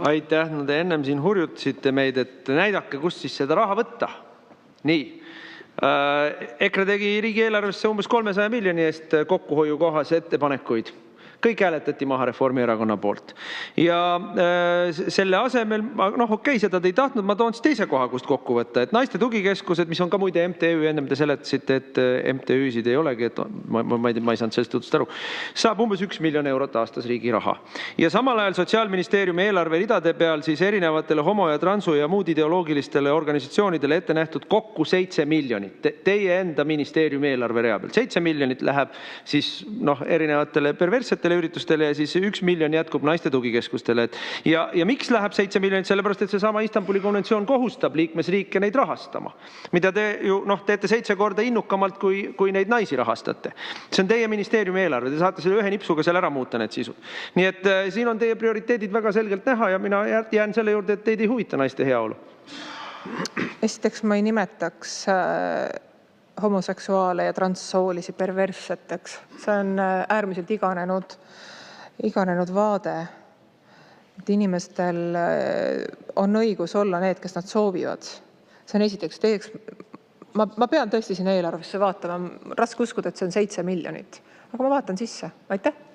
Aitäh! No te ennem siin hurjutasite meid, et näidake, kust siis seda raha võtta. Nii. EKRE tegi riigieelarvesse umbes 300 miljoni eest kokkuhoiukohas ettepanekuid. Kõik hääletati maha Reformierakonna poolt. Ja selle asemel, okei, seda te ei tahtnud, ma toon siis teise koha, kust kokku võtta. Et naiste tugikeskused, mis on ka muide MTÜ, ennem te seletasite, et MTÜ-sid ei olegi, et ma ei saanud sellest jutust aru, saab umbes 1 miljon eurot aastas riigi raha. Ja samal ajal Sotsiaalministeeriumi eelarve ridade peal siis erinevatele homo- ja transu- ja muud ideoloogilistele organisatsioonidele ette nähtud kokku 7 miljonit. Teie enda ministeeriumi eelarve rea peal. 7 miljonit läheb siis erinevatele perverssetele üritustele ja siis 1 miljon jätkub naiste tugikeskustele. Ja miks läheb 7 miljonit? Sellepärast, et seesama Istanbuli konventsioon kohustab liikmesriike neid rahastama, mida te ju teete 7 korda innukamalt, kui neid naisi rahastate. See on teie ministeeriumi eelarve. Te saate selle ühe nipsuga seal ära muuta need sisud. Nii et siin on teie prioriteedid väga selgelt näha ja mina jään selle juurde, et teid ei huvita naiste heaolu. Esiteks ma ei nimetaks homoseksuaale ja transsoolisi perversseteks. See on äärmiselt iganenud vaade, et inimestel on õigus olla need, kes nad soovivad. See on esiteks. Teiseks, ma pean tõesti siin eelarvesse vaatama. Raske uskuda, et see on 7 miljonit. Aga ma vaatan sisse. Aitäh!